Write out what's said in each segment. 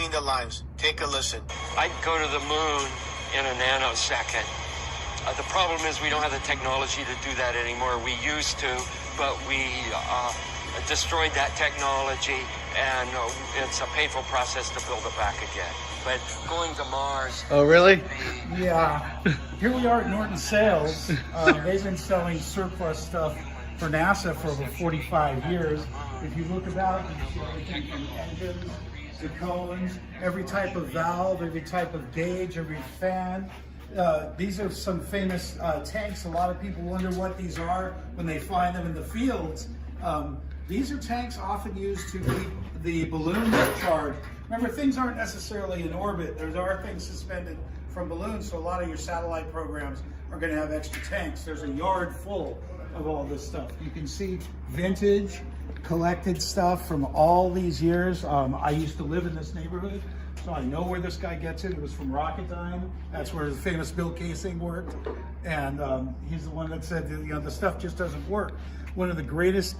between the lines. Take a listen. I'd go to the moon in a nanosecond. The problem is we don't have the technology to do that anymore. We used to, but we destroyed that technology, and it's a painful process to build it back again. But going to Mars... Oh, really? Yeah. Here we are at Norton Sales. They've been selling surplus stuff for NASA for over 45 years. If you look about, you see everything from engines to cones, every type of valve, every type of gauge, every fan. These are some famous tanks. A lot of people wonder what these are when they find them in the fields. These are tanks often used to keep the balloons charged. Remember, things aren't necessarily in orbit. There are things suspended from balloons, so a lot of your satellite programs are going to have extra tanks. There's a yard full of all this stuff. You can see vintage, collected stuff from all these years. I used to live in this neighborhood, so I know where this guy gets it. It was from Rocketdyne. That's where the famous Bill Casing worked. And he's the one that said, that, the stuff just doesn't work. One of the greatest,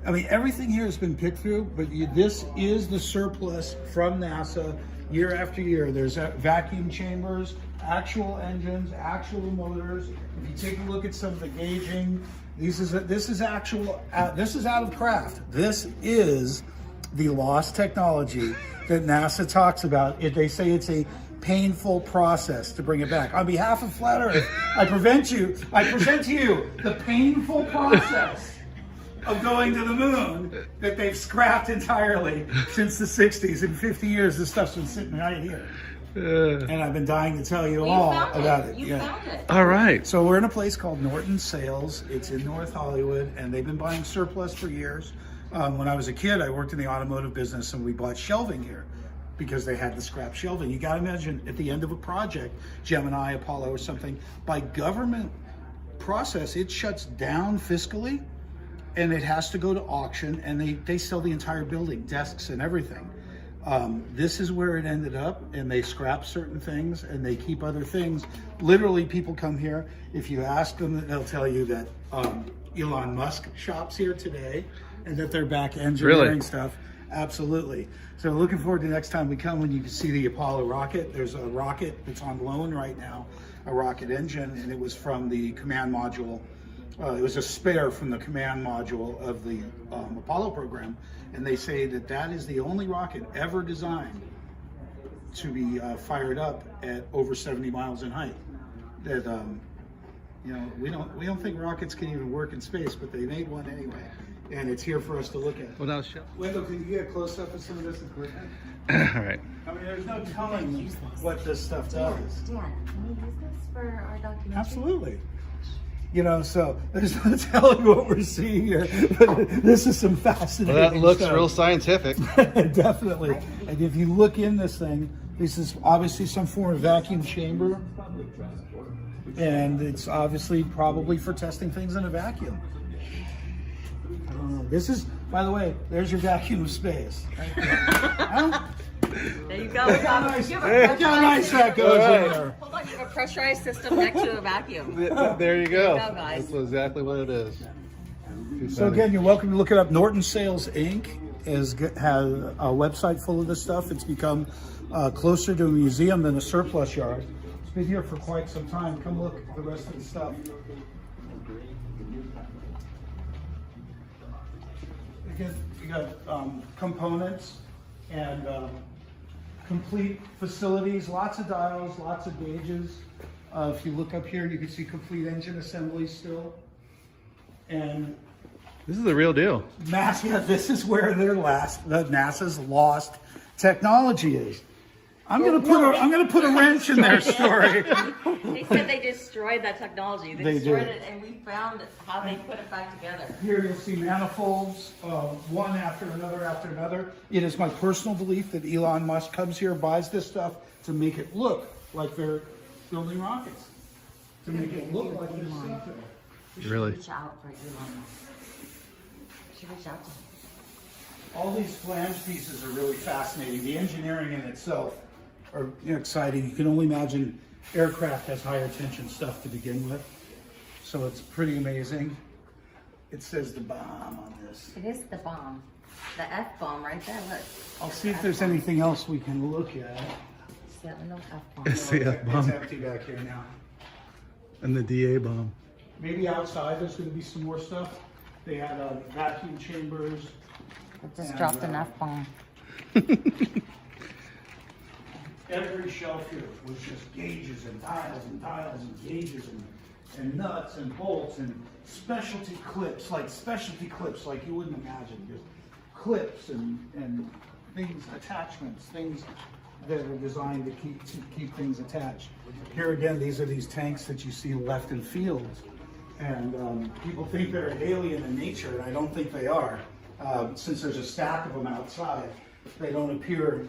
I mean, everything here has been picked through, but this is the surplus from NASA year after year. There's vacuum chambers, actual engines, actual motors. If you take a look at some of the gauging, this is out of craft. This is the lost technology that NASA talks about. They say it's a painful process to bring it back. On behalf of Flat Earth, I present to you the painful process of going to the moon that they've scrapped entirely since the 60s. In 50 years, this stuff's been sitting right here. And I've been dying to tell you all about it. You found it. All right. So we're in a place called Norton Sales. It's in North Hollywood, and they've been buying surplus for years. When I was a kid, I worked in the automotive business, and we bought shelving here because they had the scrap shelving. You got to imagine at the end of a project, Gemini, Apollo, or something, by government process, it shuts down fiscally, and it has to go to auction, and they sell the entire building, desks and everything. This is where it ended up, and they scrap certain things and they keep other things. Literally, people come here. If you ask them, they'll tell you that Elon Musk shops here today and that they're back engineering stuff. Absolutely. So looking forward to next time we come when you can see the Apollo rocket. There's a rocket that's on loan right now, a rocket engine, and it was from the command module. It was a spare from the command module of the Apollo program, and they say that that is the only rocket ever designed to be fired up at over 70 miles in height. That we don't think rockets can even work in space, but they made one anyway, and it's here for us to look at. Well, now, show. Wendell, can you get a close up of some of this equipment? All right. I mean, there's no telling what this stuff does. Dan, can we use this for our documentary? Absolutely. So there's no telling what we're seeing here, but this is some fascinating Well, that looks stuff. real scientific. Definitely. And if you look in this thing, this is obviously some form of vacuum chamber, and it's obviously probably for testing things in a vacuum. This is, by the way, there's your vacuum of space. Right there. Huh? There you go. Look how nice that goes in there. Hold on, you have a pressurized system next to a vacuum. There you go. There you go, guys. That's exactly what it is. So again, you're welcome to look it up. Norton Sales Inc. has a website full of this stuff. It's become closer to a museum than a surplus yard. It's been here for quite some time. Come look at the rest of the stuff. Again, you got components and complete facilities, lots of dials, lots of gauges. If you look up here, you can see complete engine assemblies still. And This is the real deal. this is where NASA's lost technology is. I'm gonna put a wrench in their story. They said they destroyed that technology. They destroyed did. it, and we found how they put it back together. Here you'll see manifolds, one after another. It is my personal belief that Elon Musk comes here, buys this stuff to make it look like they're building rockets. To make it look like there's something. Really? Reach out for Elon Musk. Should reach out to him. All these flange pieces are really fascinating. The engineering in itself are exciting. You can only imagine aircraft has higher tension stuff to begin with. So it's pretty amazing. It says the bomb on this. It is the bomb. The F-bomb right there, look. I'll see if there's anything else we can look at. See that window? F-bomb. It's the F It's bomb empty back here now. and the DA bomb. Maybe outside there's going to be some more stuff. They had vacuum chambers. I just And, dropped an F-bomb. Every shelf here was just gauges and tiles and tiles and gauges and nuts and bolts and specialty clips like you wouldn't imagine. Just clips and things, attachments, things that are designed to keep things attached. Here again, these are these tanks that you see left in fields. And people think they're alien in nature, and I don't think they are. Since there's a stack of them outside, they don't appear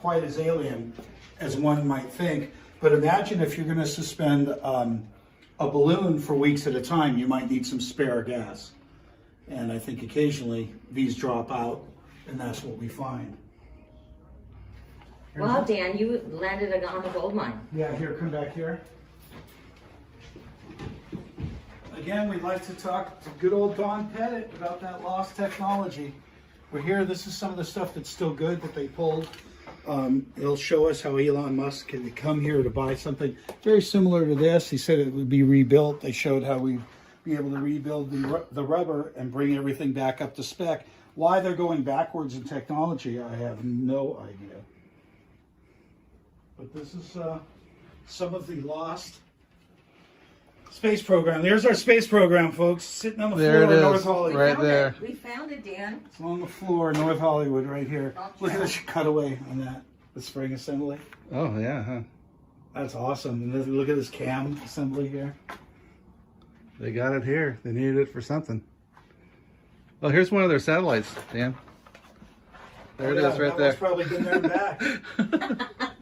quite as alien as one might think. But imagine if you're going to suspend a balloon for weeks at a time, you might need some spare gas. And I think occasionally these drop out, and that's what we find. Well, Dan, you landed on the gold mine. Yeah, here, come back here. Again, we'd like to talk to good old Don Pettit about that lost technology. We're here, this is some of the stuff that's still good that they pulled. It'll show us how Elon Musk can come here to buy something very similar to this. He said it would be rebuilt. They showed how we'd be able to rebuild the rubber and bring everything back up to spec. Why they're going backwards in technology, I have no idea. But this is some of the lost space program. There's our space program, folks. Sitting on the There floor it in is, North Hollywood. right there. We found it, Dan. It's on the floor in North Hollywood right here. Don't Look at try. this cutaway on that. The spring assembly. Oh yeah, huh? That's awesome. And then look at this cam assembly here. They got it here. They needed it for something. Oh, here's one of their satellites, Dan. There it is, right that there. one's probably been there and back.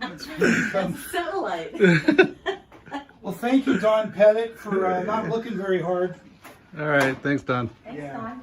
It's pretty Satellite. Well, thank you, Don Pettit, for not looking very hard. All right, thanks, Don. Thanks, Yeah. Don.